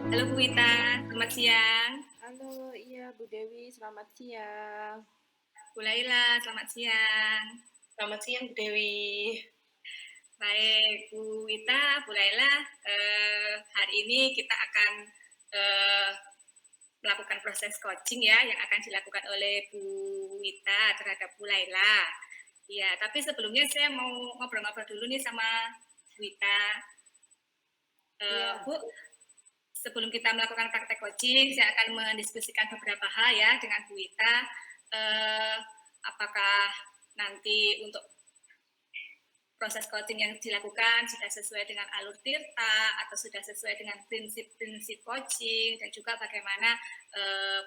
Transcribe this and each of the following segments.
Halo Bu Wita, selamat siang. Halo, iya Bu Dewi, selamat siang. Bu Laila, selamat siang. Selamat siang, Bu Dewi. Baik, Bu Wita, Bu Laila, hari ini kita akan melakukan proses coaching ya, yang akan dilakukan oleh Bu Wita terhadap Bu Laila. Ya, tapi sebelumnya saya mau ngobrol-ngobrol dulu nih sama Bu Wita. Iya, Bu, sebelum kita melakukan praktek coaching, saya akan mendiskusikan beberapa hal ya dengan Bu Wita. Apakah nanti untuk proses coaching yang dilakukan sudah sesuai dengan alur Tirta atau sudah sesuai dengan prinsip-prinsip coaching, dan juga bagaimana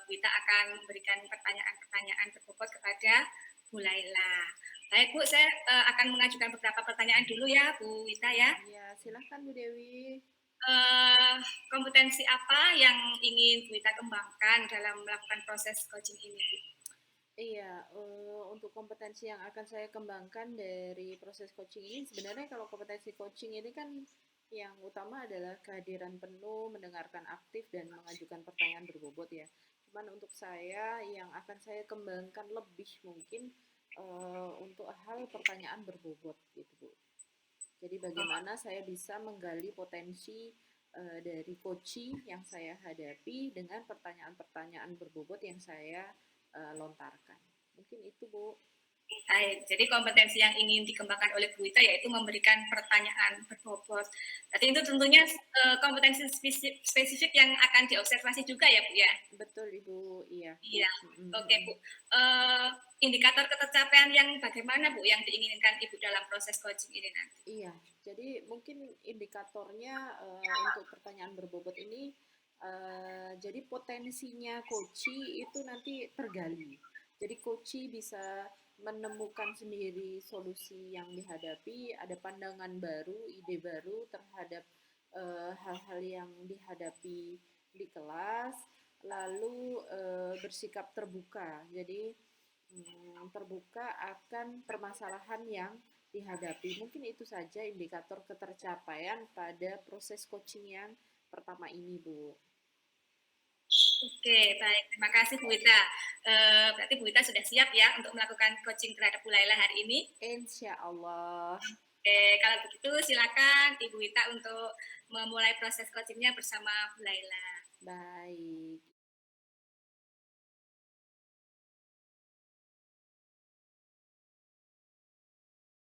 kita akan memberikan pertanyaan-pertanyaan berbobot kepada Bu Laila. Baik Bu, saya akan mengajukan beberapa pertanyaan dulu ya Bu Wita ya. iya, silahkan Bu Dewi. Kompetensi apa yang ingin Bu Wita kembangkan dalam melakukan proses coaching ini Bu? Iya, untuk kompetensi yang akan saya kembangkan dari proses coaching ini, sebenarnya kalau kompetensi coaching ini kan yang utama adalah kehadiran penuh, mendengarkan aktif, dan mengajukan pertanyaan berbobot ya. Cuman untuk saya, yang akan saya kembangkan lebih mungkin untuk hal pertanyaan berbobot gitu Bu. Jadi bagaimana saya bisa menggali potensi dari coaching yang saya hadapi dengan pertanyaan-pertanyaan berbobot yang saya lontarkan. Mungkin itu, Bu. Baik, jadi kompetensi yang ingin dikembangkan oleh Bu Wita yaitu memberikan pertanyaan berbobot. Jadi itu tentunya kompetensi spesifik yang akan diobservasi juga ya Bu ya? Betul, Ibu. Iya. Iya, oke Mm-mm. Bu. Indikator ketercapaian yang bagaimana Bu yang diinginkan Ibu dalam proses coaching ini nanti? Iya, jadi mungkin indikatornya untuk pertanyaan berbobot ini, jadi potensinya coachee itu nanti tergali. Jadi coachee bisa menemukan sendiri solusi yang dihadapi, ada pandangan baru, ide baru terhadap hal-hal yang dihadapi di kelas, lalu bersikap terbuka. Jadi terbuka akan permasalahan yang dihadapi. Mungkin itu saja indikator ketercapaian pada proses coaching yang pertama ini, Bu. Oke, baik. Terima kasih Bu Wita. Berarti Bu Wita sudah siap ya untuk melakukan coaching terhadap Bu Laila hari ini? Insya Allah. Oke, kalau begitu silakan Ibu Wita untuk memulai proses coachingnya bersama Bu Laila. Baik.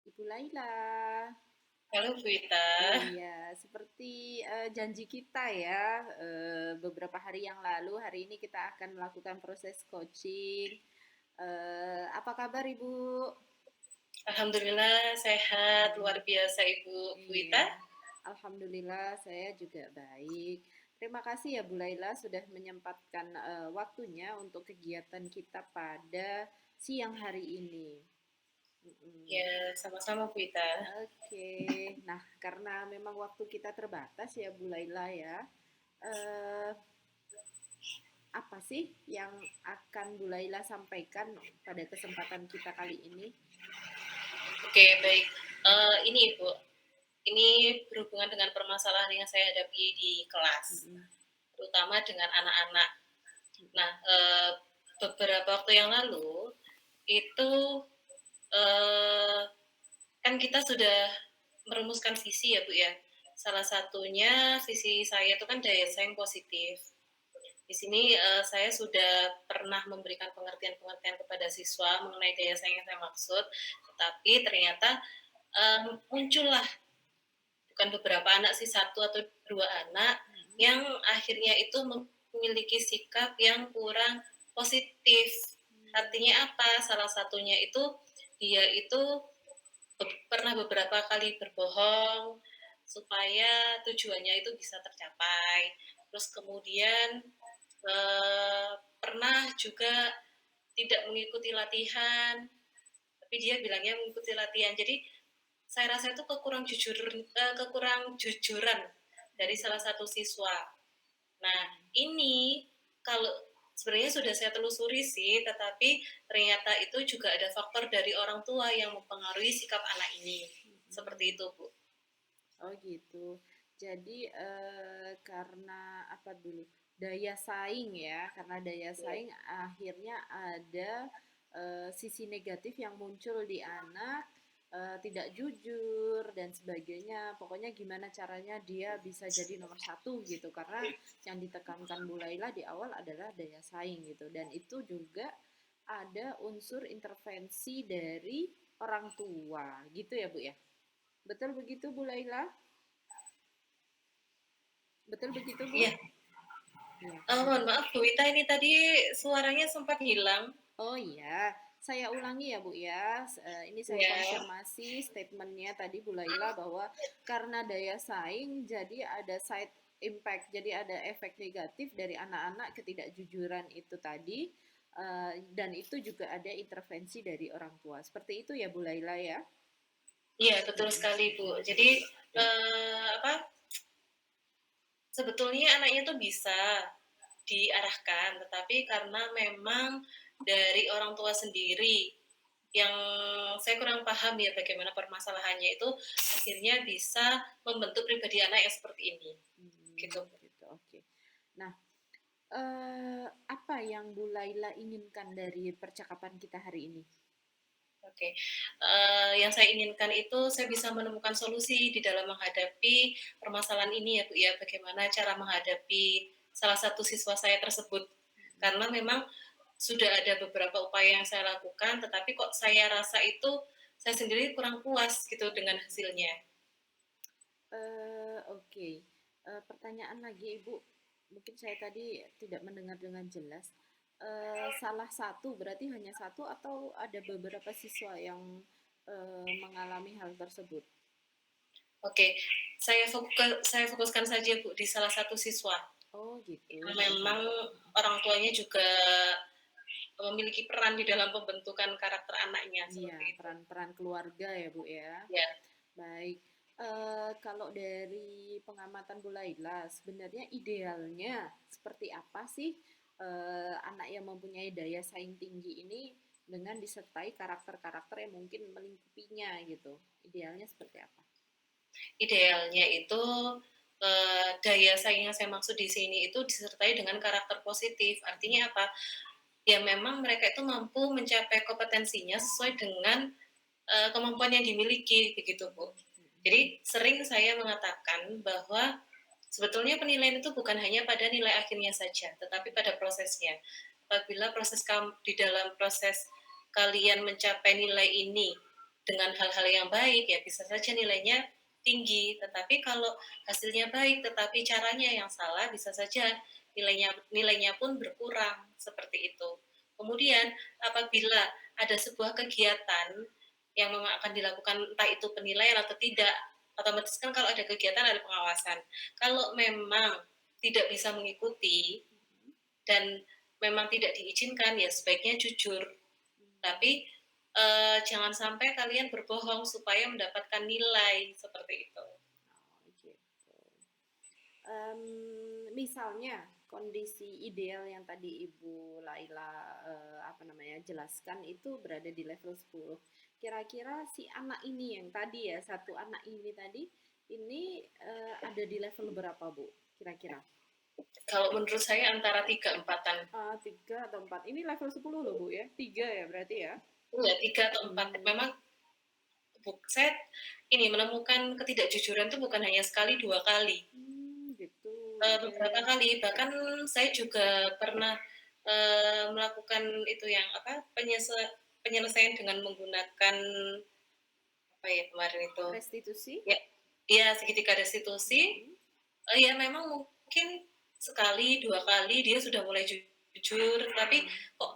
Ibu Laila. Halo, Bu Wita. Iya, seperti janji kita ya, beberapa hari yang lalu, hari ini kita akan melakukan proses coaching. Apa kabar Ibu? Alhamdulillah sehat, luar biasa Ibu Iya, Wita. alhamdulillah saya juga baik. Terima kasih ya Bu Laila sudah menyempatkan waktunya untuk kegiatan kita pada siang hari ini. Mm-mm. Ya, sama-sama Bu Wita. Oke, nah karena memang waktu kita terbatas ya Bu Laila ya, eh, apa sih yang akan Bu Laila sampaikan pada kesempatan kita kali ini? Oke, baik. Ini Ibu, ini berhubungan dengan permasalahan yang saya hadapi di kelas, Mm-mm. terutama dengan anak-anak. Nah, beberapa waktu yang lalu itu kan kita sudah merumuskan visi ya Bu ya. salah satunya visi saya itu kan daya saing positif. Di sini saya sudah pernah memberikan pengertian-pengertian kepada siswa mengenai daya saing yang saya maksud, tetapi ternyata muncullah bukan beberapa anak sih, 1 atau 2 anak yang akhirnya itu memiliki sikap yang kurang positif. Artinya apa? Salah satunya itu dia itu pernah beberapa kali berbohong supaya tujuannya itu bisa tercapai. Terus kemudian pernah juga tidak mengikuti latihan, tapi dia bilangnya mengikuti latihan. Jadi saya rasa itu kekurang jujuran dari salah satu siswa. Nah, ini kalau sebenarnya sudah saya telusuri sih, tetapi ternyata itu juga ada faktor dari orang tua yang mempengaruhi sikap anak ini. Seperti itu, Bu. Oh gitu. Jadi karena apa dulu? Daya saing ya, karena daya saing akhirnya ada sisi negatif yang muncul di anak, tidak jujur dan sebagainya. Pokoknya gimana caranya dia bisa jadi nomor satu gitu. Karena yang ditekankan Bu Laila di awal adalah daya saing gitu. Dan itu juga ada unsur intervensi dari orang tua gitu ya Bu ya. Betul begitu Bu Laila? Betul begitu, Bu? Iya. Iya. Mohon maaf, Bu Wita, ini tadi suaranya sempat hilang. Oh iya, saya ulangi ya Bu ya. Ini saya Ya. konfirmasi statementnya tadi Bu Laila bahwa karena daya saing jadi ada side impact, jadi ada efek negatif dari anak-anak ketidakjujuran itu tadi, dan itu juga ada intervensi dari orang tua. Seperti itu ya Bu Laila ya? Iya, betul sekali, Bu. Jadi sebetulnya anaknya tuh bisa diarahkan, tetapi karena memang dari orang tua sendiri yang saya kurang paham ya bagaimana permasalahannya itu akhirnya bisa membentuk pribadi anak yang seperti ini. Gitu. Gitu, oke. Nah, apa yang Bu Laila inginkan dari percakapan kita hari ini? Oke, yang saya inginkan itu saya bisa menemukan solusi di dalam menghadapi permasalahan ini ya Bu ya, bagaimana cara menghadapi salah satu siswa saya tersebut. Karena memang sudah ada beberapa upaya yang saya lakukan, tetapi kok saya rasa itu saya sendiri kurang puas gitu dengan hasilnya. Oke. Pertanyaan lagi Ibu, mungkin saya tadi tidak mendengar dengan jelas. Salah satu berarti hanya satu atau ada beberapa siswa yang mengalami hal tersebut? Oke, saya fokuskan saja Bu di salah satu siswa. Oh gitu. Memang orang tuanya juga memiliki peran di dalam pembentukan karakter anaknya. Iya, peran-peran keluarga ya Bu ya. Ya. Baik. Kalau dari pengamatan Bu Laila, sebenarnya idealnya seperti apa sih anak yang mempunyai daya saing tinggi ini dengan disertai karakter-karakter yang mungkin melingkupinya gitu? Idealnya seperti apa? Idealnya itu daya saing yang saya maksud di sini itu disertai dengan karakter positif. Artinya apa? Ya memang mereka itu mampu mencapai kompetensinya sesuai dengan kemampuan yang dimiliki, begitu Bu. Jadi sering saya mengatakan bahwa sebetulnya penilaian itu bukan hanya pada nilai akhirnya saja, tetapi pada prosesnya. Apabila di dalam proses kalian mencapai nilai ini dengan hal-hal yang baik, ya bisa saja nilainya tinggi. Tetapi kalau hasilnya baik, tetapi caranya yang salah, bisa saja nilainya pun berkurang seperti itu. Kemudian apabila ada sebuah kegiatan yang memang akan dilakukan, entah itu penilaian atau tidak, otomatis kan kalau ada kegiatan ada pengawasan. Kalau memang tidak bisa mengikuti dan memang tidak diizinkan, ya sebaiknya jujur. Tapi jangan sampai kalian berbohong supaya mendapatkan nilai seperti itu. Oh, gitu. Misalnya kondisi ideal yang tadi Ibu Laila jelaskan itu berada di level 10. Kira-kira si anak ini yang tadi ya, satu anak ini tadi ini ada di level berapa, Bu? Kira-kira? Kalau menurut saya antara 3-4-an. 3 atau 4. Ini level 10 loh, Bu ya. 3 ya berarti ya? Iya, 3 atau 4. Memang saya ini menemukan ketidakjujuran itu bukan hanya sekali 2 kali, Gitu. beberapa Oke. kali. Bahkan saya juga pernah, melakukan itu yang apa, penyelesaian dengan menggunakan apa ya kemarin itu, Restitusi? ya iya segitiga restitusi, Mhm. ya memang mungkin sekali, 2 kali dia sudah mulai jujur, tapi Mhm. kok,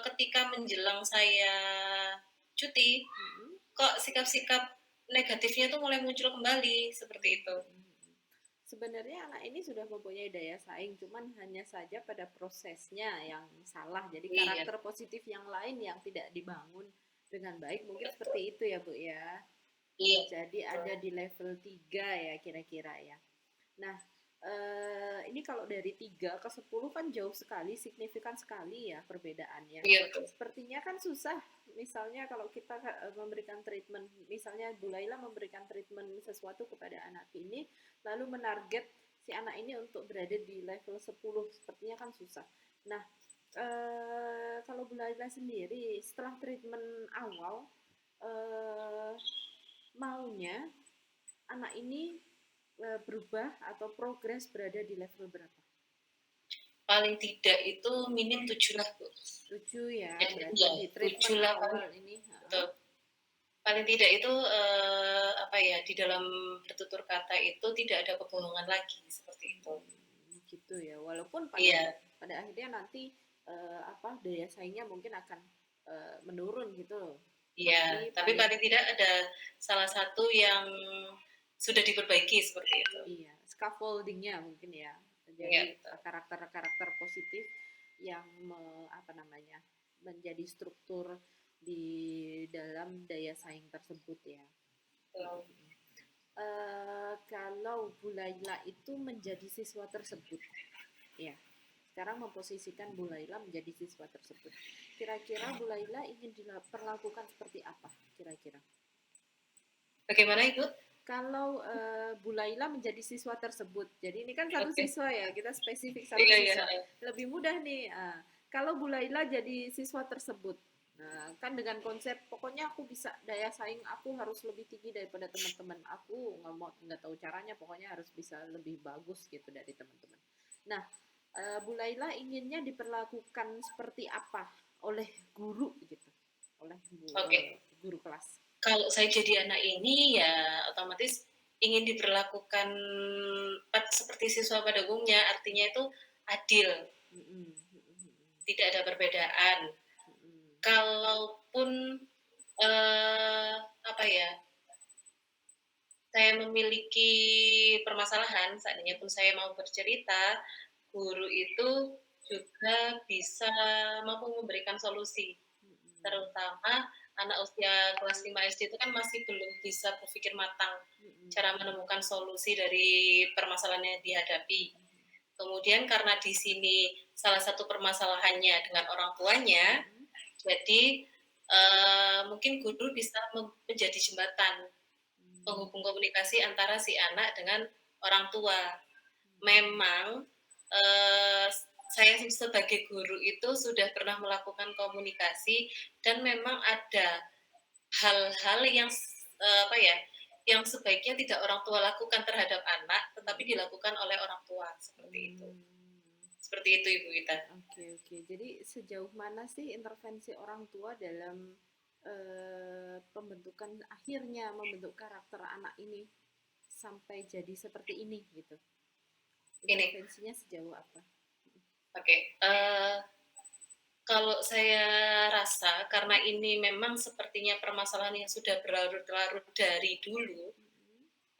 ketika menjelang saya cuti, Mhm. kok sikap-sikap negatifnya tuh mulai muncul kembali, seperti itu. Mhm. Sebenarnya anak ini sudah mempunyai daya saing, cuman hanya saja pada prosesnya yang salah. Jadi Iya, karakter positif yang lain yang tidak dibangun dengan baik, mungkin betul. seperti itu ya Bu ya. Iya, Jadi betul. ada di level 3 ya kira-kira ya. Nah, ini kalau dari 3 ke 10 kan jauh sekali, signifikan sekali ya perbedaannya. Iya, betul. Sepertinya kan susah, misalnya kalau kita memberikan treatment, misalnya Bu Laila memberikan treatment sesuatu kepada anak ini, lalu menarget si anak ini untuk berada di level 10, sepertinya kan susah. Nah, kalau Bu Laila sendiri, setelah treatment awal, eh, maunya anak ini berubah atau progres berada di level berapa? Paling tidak itu minim 7 lah, Bu. 7 ya, Jadi berarti iya, di 7 treatment lah paling, awal ini. betul. Paling tidak itu, apa ya, di dalam bertutur kata itu tidak ada kebohongan lagi, seperti itu. Gitu ya. Walaupun pada Iya. pada akhirnya nanti apa daya saingnya mungkin akan menurun gitu loh. Iya, Tapi tapi paling paling tidak ada salah satu yang sudah diperbaiki seperti itu. iya, scaffoldingnya mungkin ya. Iya, Jadi betul. karakter-karakter positif yang apa namanya menjadi struktur di dalam daya saing tersebut ya. Betul. Kalau Bu Laila itu menjadi siswa tersebut, ya. Sekarang memposisikan Bu Laila menjadi siswa tersebut. Kira-kira Bu Laila ingin diperlakukan seperti apa? Kira-kira. Bagaimana Ibu? Kalau Bu Laila menjadi siswa tersebut, jadi ini kan satu Oke. siswa ya, kita spesifik satu Iya, iya. siswa. Lebih mudah nih. Kalau Bu Laila jadi siswa tersebut, nah, kan dengan konsep pokoknya aku bisa daya saing aku harus lebih tinggi daripada teman-teman aku, nggak tahu caranya, pokoknya harus bisa lebih bagus gitu dari teman-teman. Nah, Bu Laila inginnya diperlakukan seperti apa oleh guru gitu, oleh Oke. guru kelas. Kalau saya jadi anak ini ya otomatis ingin diperlakukan seperti siswa pada umumnya, artinya itu adil, Mm-mm. tidak ada perbedaan. Mm-mm. Kalaupun apa ya, saya memiliki permasalahan, seandainya pun saya mau bercerita, guru itu juga bisa mampu memberikan solusi, Mm-mm. terutama anak usia kelas 5 SD itu kan masih belum bisa berpikir matang cara Mm-mm. menemukan solusi dari permasalahan yang dihadapi. Kemudian karena di sini salah satu permasalahannya dengan orang tuanya, Mm-mm. jadi mungkin guru bisa menjadi jembatan penghubung komunikasi antara si anak dengan orang tua. Memang eh, saya sebagai guru itu sudah pernah melakukan komunikasi dan memang ada hal-hal yang apa ya, yang sebaiknya tidak orang tua lakukan terhadap anak, tetapi dilakukan oleh orang tua seperti itu. Hmm. Seperti itu Ibu Ita. Oke, oke. Jadi sejauh mana sih intervensi orang tua dalam pembentukan akhirnya membentuk karakter anak ini sampai jadi seperti ini gitu? Ini, Intervensinya sejauh apa? oke. Kalau saya rasa karena ini memang sepertinya permasalahan yang sudah berlarut-larut dari dulu,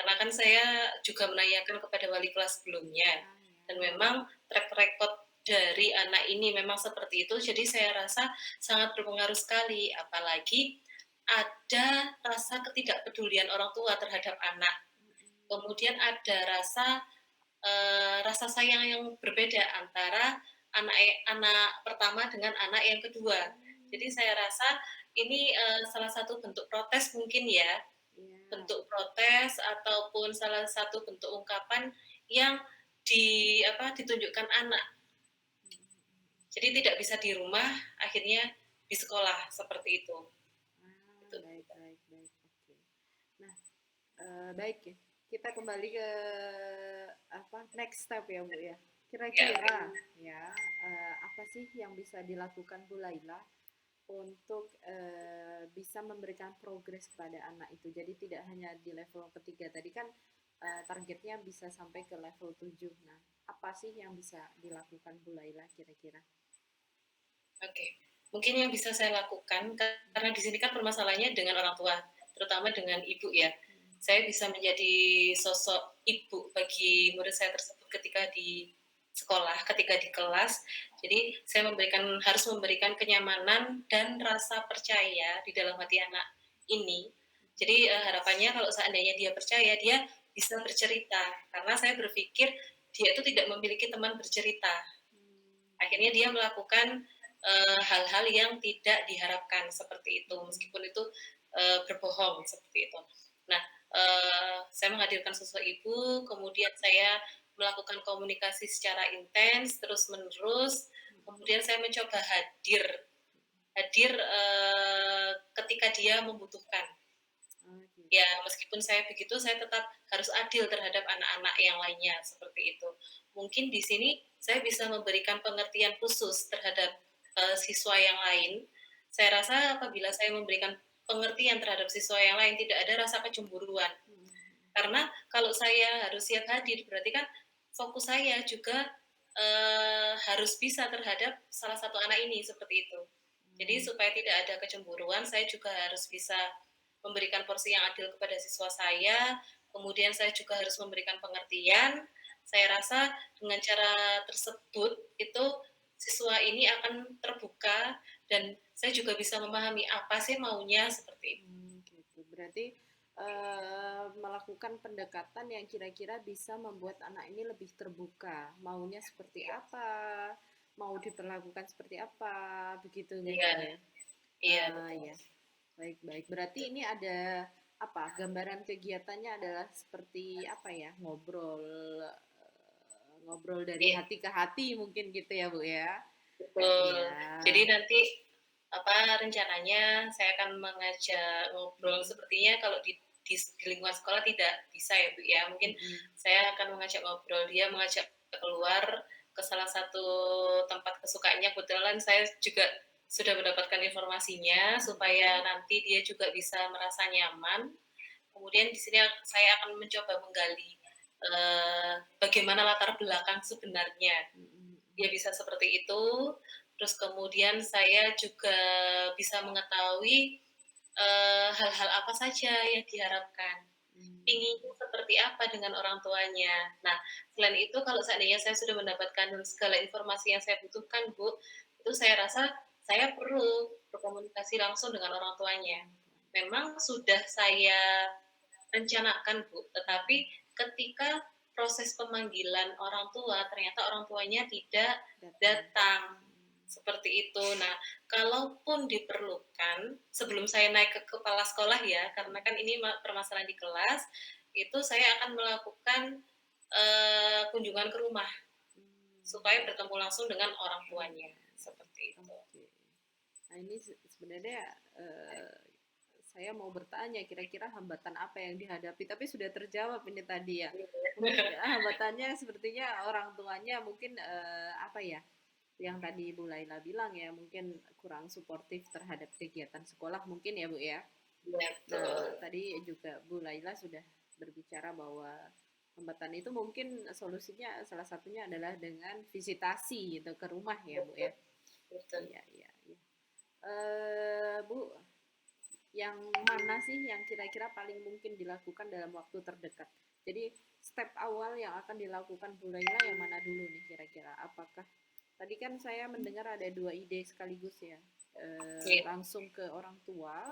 karena kan saya juga menanyakan kepada wali kelas sebelumnya, dan memang track record dari anak ini memang seperti itu, jadi saya rasa sangat berpengaruh sekali, apalagi ada rasa ketidakpedulian orang tua terhadap anak, kemudian ada rasa sayang yang berbeda antara anak pertama dengan anak yang kedua. Jadi saya rasa ini salah satu bentuk protes mungkin ya, Ya. bentuk protes ataupun salah satu bentuk ungkapan yang ditunjukkan anak. Jadi tidak bisa di rumah, akhirnya di sekolah seperti itu. Ah, Gitu. baik, baik, baik. Oke. Baik ya. Kita kembali ke apa next step ya Bu ya. Ya, Kira-kira ya apa sih yang bisa dilakukan Bu Laila untuk bisa memberikan progres kepada anak itu. Jadi tidak hanya di level ketiga tadi kan targetnya bisa sampai ke level 7. Nah, apa sih yang bisa dilakukan Bu Laila kira-kira? oke. Mungkin yang bisa saya lakukan karena di sini kan permasalahannya dengan orang tua, terutama dengan ibu ya. Saya bisa menjadi sosok ibu bagi murid saya tersebut ketika di sekolah, ketika di kelas. Jadi saya harus memberikan kenyamanan dan rasa percaya di dalam hati anak ini. Jadi harapannya kalau seandainya dia percaya, dia bisa bercerita. Karena saya berpikir dia itu tidak memiliki teman bercerita. Akhirnya dia melakukan hal-hal yang tidak diharapkan seperti itu, meskipun itu berbohong seperti itu. Nah, saya menghadirkan sosok ibu, kemudian saya melakukan komunikasi secara intens, terus menerus, kemudian saya mencoba hadir ketika dia membutuhkan. Ya, meskipun saya begitu, saya tetap harus adil terhadap anak-anak yang lainnya seperti itu. Mungkin di sini saya bisa memberikan pengertian khusus terhadap siswa yang lain. Saya rasa apabila saya memberikan pengertian terhadap siswa yang lain, tidak ada rasa kecemburuan. Karena kalau saya harus siap hadir, berarti kan fokus saya juga harus bisa terhadap salah satu anak ini seperti itu. Jadi supaya tidak ada kecemburuan, saya juga harus bisa memberikan porsi yang adil kepada siswa saya, kemudian saya juga harus memberikan pengertian. Saya rasa dengan cara tersebut itu siswa ini akan terbuka dan saya juga bisa memahami apa sih maunya seperti itu. Gitu. Berarti melakukan pendekatan yang kira-kira bisa membuat anak ini lebih terbuka, maunya seperti apa, mau diperlakukan seperti apa, begitu ya Iya, Bu ya. iya betul. Ya, baik-baik. Berarti ini ada apa? Gambaran kegiatannya adalah seperti apa ya? Ngobrol dari Iya, hati ke hati mungkin gitu ya Bu ya. betul. Iya. Jadi nanti rencananya saya akan mengajak ngobrol sepertinya kalau di lingkungan sekolah tidak bisa ya Bu ya. Mungkin saya akan mengajak ngobrol, dia mengajak keluar ke salah satu tempat kesukaannya. Kebetulan saya juga sudah mendapatkan informasinya supaya nanti dia juga bisa merasa nyaman. Kemudian di sini saya akan mencoba menggali bagaimana latar belakang sebenarnya. Dia bisa seperti itu. Terus kemudian saya juga bisa mengetahui hal-hal apa saja yang diharapkan. Pinginnya seperti apa dengan orang tuanya. Nah, selain itu kalau seandainya saya sudah mendapatkan segala informasi yang saya butuhkan, Bu, itu saya rasa saya perlu berkomunikasi langsung dengan orang tuanya. Memang sudah saya rencanakan, Bu, tetapi ketika proses pemanggilan orang tua, ternyata orang tuanya tidak datang. Seperti itu. Nah, kalaupun diperlukan, sebelum saya naik ke kepala sekolah ya, karena kan ini permasalahan di kelas, itu saya akan melakukan kunjungan ke rumah supaya bertemu langsung dengan orang tuanya. Seperti itu. Nah ini sebenarnya saya mau bertanya kira-kira hambatan apa yang dihadapi, tapi sudah terjawab ini tadi ya. Mungkin hambatannya sepertinya orang tuanya mungkin apa ya, yang tadi Bu Laila bilang ya, mungkin kurang suportif terhadap kegiatan sekolah mungkin ya Bu ya. Nah tadi juga Bu Laila sudah berbicara bahwa hambatan itu mungkin solusinya salah satunya adalah dengan visitasi gitu ke rumah ya Bu ya. Iya iya iya. Bu, yang mana sih yang kira-kira paling mungkin dilakukan dalam waktu terdekat? Jadi step awal yang akan dilakukan Bu Laila yang mana dulu nih kira-kira? Apakah tadi kan saya mendengar ada 2 ide sekaligus ya, langsung ke orang tua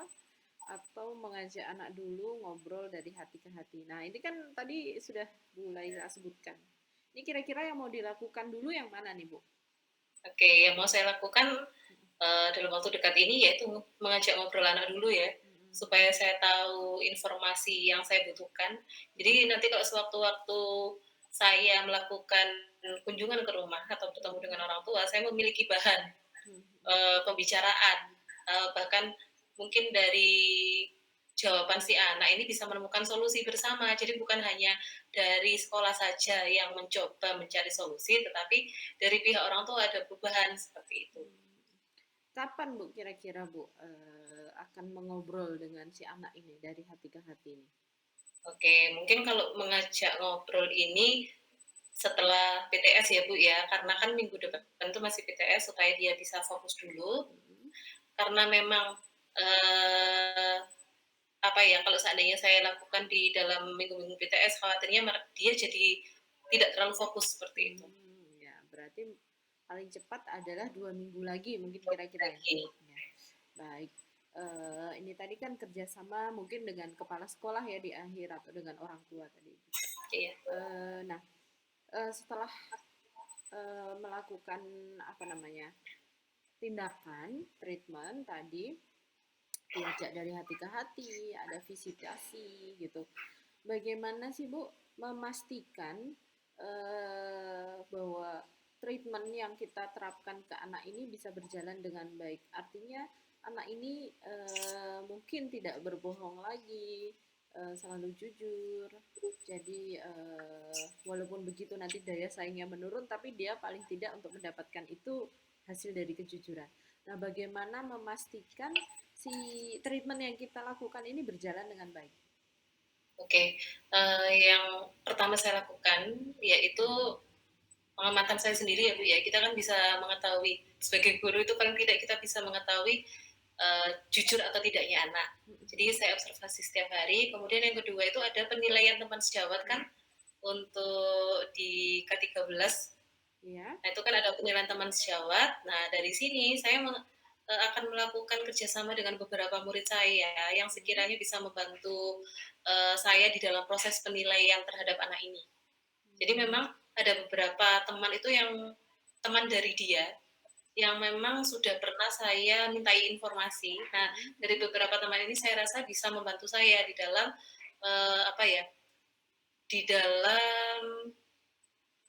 atau mengajak anak dulu ngobrol dari hati ke hati. Nah ini kan tadi sudah Bu Laila sebutkan. Ini kira-kira yang mau dilakukan dulu yang mana nih Bu? Oke, yang mau saya lakukan dalam waktu dekat ini yaitu mengajak ngobrol anak dulu ya, supaya saya tahu informasi yang saya butuhkan. Jadi nanti kalau sewaktu-waktu saya melakukan kunjungan ke rumah atau bertemu dengan orang tua, saya memiliki bahan pembicaraan, bahkan mungkin dari jawaban si anak ini bisa menemukan solusi bersama. Jadi bukan hanya dari sekolah saja yang mencoba mencari solusi, tetapi dari pihak orang tua ada perubahan seperti itu. Kapan Bu kira-kira Bu akan mengobrol dengan si anak ini dari hati ke hati ini? Oke, mungkin kalau mengajak ngobrol ini setelah PTS ya Bu ya, karena kan minggu depan itu masih PTS supaya dia bisa fokus dulu. Karena memang apa ya, kalau seandainya saya lakukan di dalam minggu-minggu PTS, khawatirnya dia jadi tidak terlalu fokus seperti itu. Ya, berarti paling cepat adalah 2 minggu lagi mungkin kira-kira ya. Ya. Baik. Ini tadi kan kerjasama mungkin dengan kepala sekolah ya di akhir atau dengan orang tua tadi. Iya. Nah, setelah melakukan apa namanya tindakan treatment tadi, diajak dari hati ke hati, ada visitasi gitu. Bagaimana sih Bu memastikan bahwa treatment yang kita terapkan ke anak ini bisa berjalan dengan baik? Artinya anak ini mungkin tidak berbohong lagi, selalu jujur. Jadi walaupun begitu nanti daya saingnya menurun, tapi dia paling tidak untuk mendapatkan itu hasil dari kejujuran. Nah, bagaimana memastikan si treatment yang kita lakukan ini berjalan dengan baik? Oke, yang pertama saya lakukan yaitu pengamatan saya sendiri ya Bu ya. Kita kan bisa mengetahui sebagai guru itu paling tidak kita bisa mengetahui jujur atau tidaknya anak. Jadi saya observasi setiap hari. Kemudian yang kedua itu ada penilaian teman sejawat kan untuk di K13. Ya. Nah itu kan ada penilaian teman sejawat. Nah dari sini saya akan melakukan kerjasama dengan beberapa murid saya yang sekiranya bisa membantu saya di dalam proses penilaian terhadap anak ini. Jadi memang ada beberapa teman itu yang teman dari dia yang memang sudah pernah saya mintai informasi. Nah, dari beberapa teman ini saya rasa bisa membantu saya di dalam apa ya? Di dalam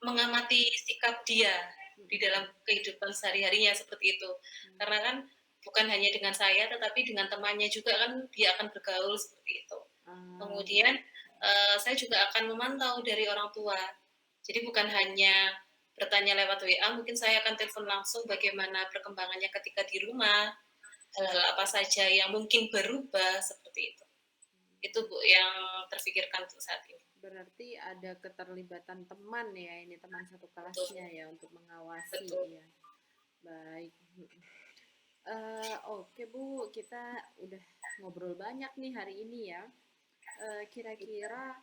mengamati sikap dia di dalam kehidupan sehari-harinya seperti itu. Karena kan bukan hanya dengan saya tetapi dengan temannya juga kan dia akan bergaul seperti itu. Kemudian saya juga akan memantau dari orang tua. Jadi bukan hanya bertanya lewat WA, mungkin saya akan telepon langsung bagaimana perkembangannya ketika di rumah, hal-hal apa saja yang mungkin berubah seperti itu. Itu Bu yang terfikirkan untuk saat ini. Berarti ada keterlibatan teman ya, ini teman satu kelasnya ya untuk mengawasi. Betul. Ya. Baik. Oke Bu, kita udah ngobrol banyak nih hari ini ya. Kira-kira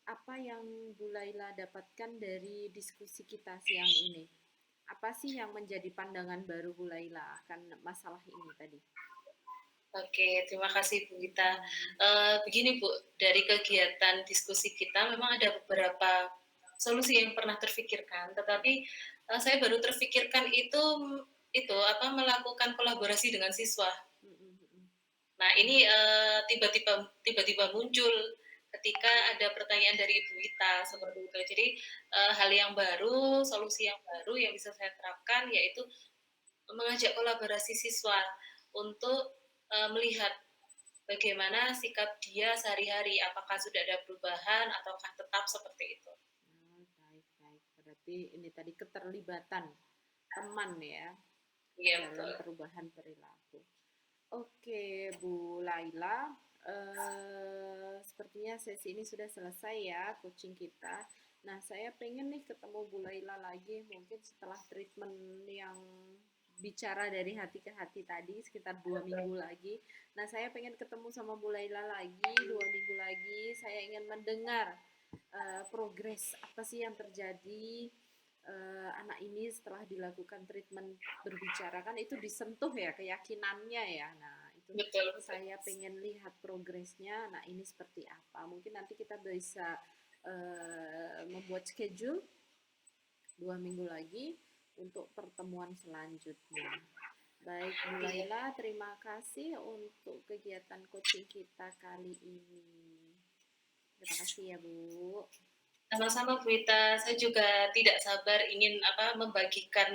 apa yang Bu Laila dapatkan dari diskusi kita siang ini? Apa sih yang menjadi pandangan baru Bu Laila akan masalah ini tadi? Oke, terima kasih Bu Gita. Begini Bu, dari kegiatan diskusi kita memang ada beberapa solusi yang pernah terfikirkan, tetapi saya baru terfikirkan itu apa melakukan kolaborasi dengan siswa. Nah ini tiba-tiba muncul ketika ada pertanyaan dari Ibu Wita seperti itu. Jadi hal yang baru, solusi yang baru yang bisa saya terapkan yaitu mengajak kolaborasi siswa untuk melihat bagaimana sikap dia sehari-hari, apakah sudah ada perubahan ataukah tetap seperti itu. Baik. Berarti ini tadi keterlibatan teman ya Iya, dalam betul. perubahan perilaku. Oke, Bu Laila, sepertinya sesi ini sudah selesai ya coaching kita. Nah, saya pengen nih ketemu Bu Laila lagi mungkin setelah treatment yang bicara dari hati ke hati tadi sekitar 2 minggu lagi. Nah, saya pengen ketemu sama Bu Laila lagi 2 minggu lagi. Saya ingin mendengar progres apa sih yang terjadi anak ini setelah dilakukan treatment berbicara kan itu disentuh ya keyakinannya ya. Nah, itu Betul. saya pengen lihat progresnya. Nah, ini seperti apa? Mungkin nanti kita bisa membuat schedule 2 minggu lagi untuk pertemuan selanjutnya. Baik, Bu Laila, terima kasih untuk kegiatan coaching kita kali ini. Terima kasih ya, Bu. Sama-sama Bu Wita, saya juga tidak sabar ingin membagikan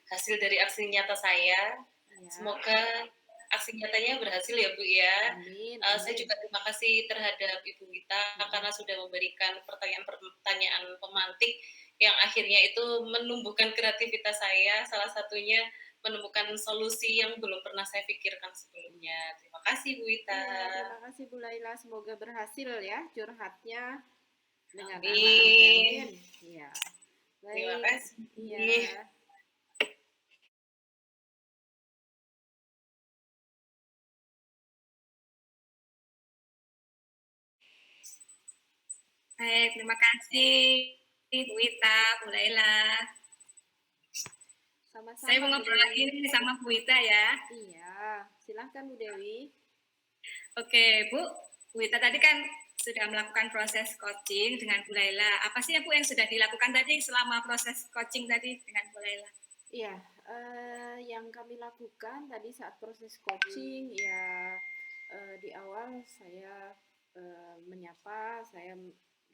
hasil dari aksi nyata saya. Ya. Semoga aksi nyatanya berhasil ya Bu ya. Amin, Saya amin. juga terima kasih terhadap Ibu Wita karena sudah memberikan pertanyaan-pertanyaan pemantik yang akhirnya itu menumbuhkan kreativitas saya, salah satunya menemukan solusi yang belum pernah saya pikirkan sebelumnya. Terima kasih Bu Wita. Iya, terima kasih Bu Laila. Semoga berhasil ya curhatnya dengan anak Anda. Amin. Amin. Iya. Terima Baik. kasih. Iya. Baik, terima kasih Bu Wita, Bu Laila. Sama-sama Saya mau Bu ngobrol lagi Dewi. nih sama Bu Wita ya. Iya, silahkan Bu Dewi. Oke, Bu Wita tadi kan sudah melakukan proses coaching dengan Bu Laila. Apa sih ya Bu yang sudah dilakukan tadi selama proses coaching tadi dengan Bu Laila? Iya, yang kami lakukan tadi saat proses coaching ya di awal saya menyapa, saya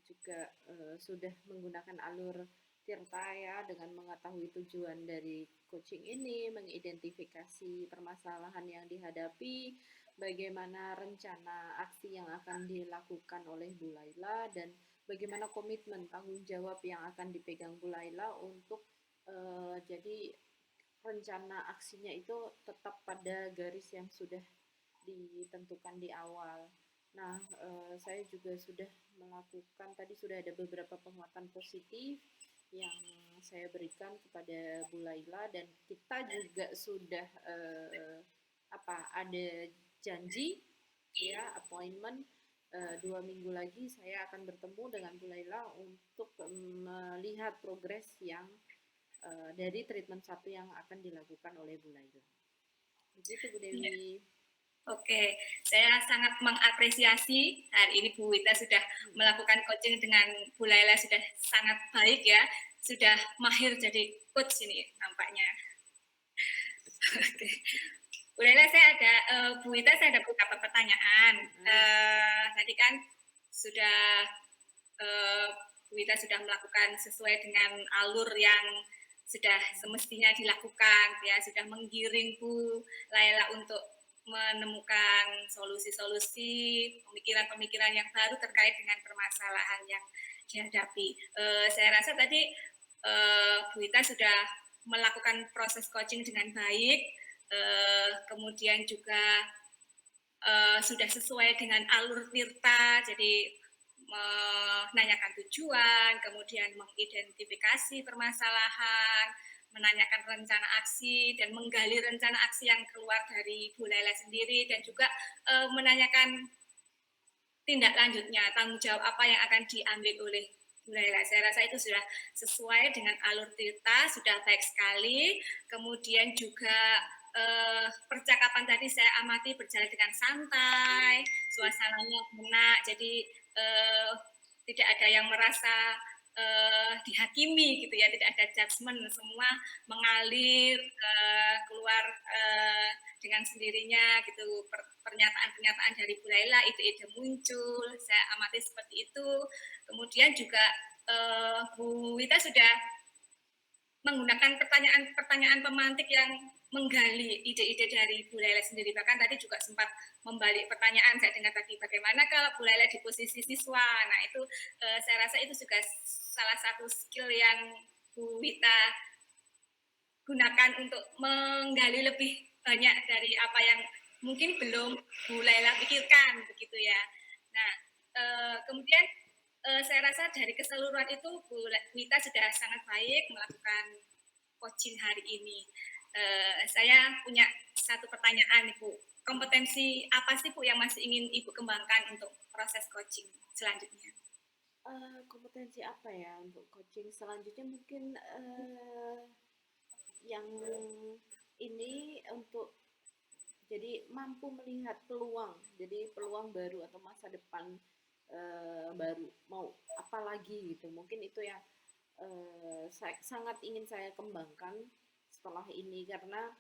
juga sudah menggunakan alur Tirta ya dengan mengetahui tujuan dari coaching ini, mengidentifikasi permasalahan yang dihadapi, bagaimana rencana aksi yang akan dilakukan oleh Bu Laila dan bagaimana komitmen tanggung jawab yang akan dipegang Bu Laila untuk jadi rencana aksinya itu tetap pada garis yang sudah ditentukan di awal. Nah, saya juga sudah melakukan tadi sudah ada beberapa penguatan positif yang saya berikan kepada Bu Laila dan kita juga sudah ada janji ya appointment 2 minggu lagi saya akan bertemu dengan Bu Laila untuk melihat progres yang dari treatment 1 yang akan dilakukan oleh Bu Laila. Begitu Bu Dewi. Oke, saya sangat mengapresiasi hari ini Bu Wita sudah melakukan coaching dengan Bu Laila sudah sangat baik ya, sudah mahir jadi coach ini nampaknya. Oke. Bu Laila saya ada Bu Wita saya ada beberapa pertanyaan. Tadi kan sudah Bu Wita sudah melakukan sesuai dengan alur yang sudah semestinya dilakukan ya, sudah menggiring Bu Laila untuk menemukan solusi-solusi, pemikiran-pemikiran yang baru terkait dengan permasalahan yang dihadapi. Saya rasa tadi Bu Wita sudah melakukan proses coaching dengan baik, kemudian juga sudah sesuai dengan alur Tirta, jadi menanyakan tujuan, kemudian mengidentifikasi permasalahan, menanyakan rencana aksi dan menggali rencana aksi yang keluar dari Bu Laila sendiri dan juga menanyakan tindak lanjutnya, tanggung jawab apa yang akan diambil oleh Bu Laila. Saya rasa itu sudah sesuai dengan alur Tirta, sudah baik sekali. Kemudian juga percakapan tadi saya amati berjalan dengan santai, suasananya enak, jadi tidak ada yang merasa dihakimi gitu ya, tidak ada judgement, semua mengalir keluar dengan sendirinya gitu. Pernyataan-pernyataan dari Bu Laila, ide-ide muncul, saya amati seperti itu. Kemudian juga Bu Wita sudah menggunakan pertanyaan-pertanyaan pemantik yang menggali ide-ide dari Bu Laila sendiri. Bahkan tadi juga sempat membalik pertanyaan, saya dengar tadi bagaimana kalau Bu Laila di posisi siswa. Nah itu saya rasa itu juga salah satu skill yang Bu Wita gunakan untuk menggali lebih banyak dari apa yang mungkin belum Bu Laila pikirkan begitu ya. Nah kemudian saya rasa dari keseluruhan itu Bu Wita sudah sangat baik melakukan coaching hari ini. Saya punya satu pertanyaan Bu, kompetensi apa sih Bu yang masih ingin Ibu kembangkan untuk proses coaching selanjutnya? Kompetensi apa ya untuk coaching selanjutnya mungkin yang ini untuk jadi mampu melihat peluang, jadi peluang baru atau masa depan baru mau apa lagi gitu, mungkin itu yang sangat ingin saya kembangkan setelah ini karena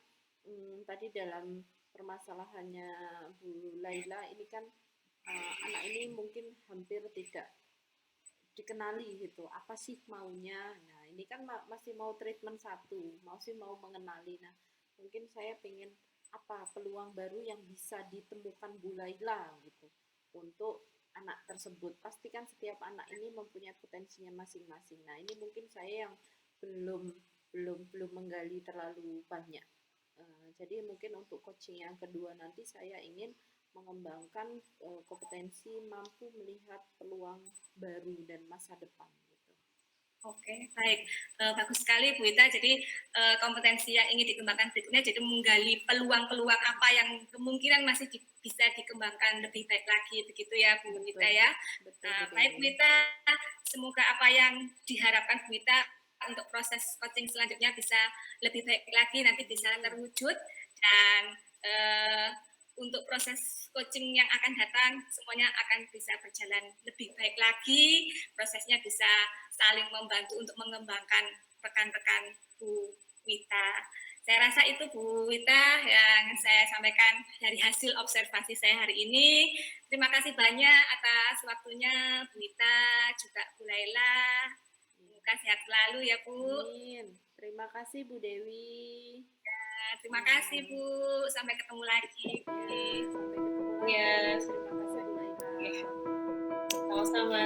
tadi dalam permasalahannya Bu Laila ini kan anak ini mungkin hampir tidak dikenali gitu, apa sih maunya. Nah ini kan masih mau treatment 1, masih mau mengenali. Nah mungkin saya pengen apa peluang baru yang bisa ditemukan Bu Laila gitu untuk anak tersebut. Pastikan setiap anak ini mempunyai potensinya masing-masing. Nah, ini mungkin saya yang belum belum menggali terlalu banyak. Jadi mungkin untuk coaching yang kedua nanti saya ingin mengembangkan kompetensi mampu melihat peluang baru dan masa depan gitu. Oke, baik. Bagus sekali Bu Ita. Jadi kompetensi yang ingin dikembangkan berikutnya jadi menggali peluang-peluang apa yang kemungkinan masih bisa dikembangkan lebih baik lagi begitu ya Bu Ita ya. Betul, Baik Bu Ita, semoga apa yang diharapkan Bu Ita untuk proses coaching selanjutnya bisa lebih baik lagi, nanti bisa terwujud, dan untuk proses coaching yang akan datang semuanya akan bisa berjalan lebih baik lagi, prosesnya bisa saling membantu untuk mengembangkan rekan-rekan Bu Wita. Saya rasa itu Bu Wita yang saya sampaikan dari hasil observasi saya hari ini. Terima kasih banyak atas waktunya Bu Wita, juga Bu Laila. Semoga sehat selalu ya Bu. Amin. Terima kasih Bu Dewi. Terima kasih Bu. Sampai ketemu lagi. Sampai ketemu lagi. Ya. Terima kasih Bu Laila. Sama-sama.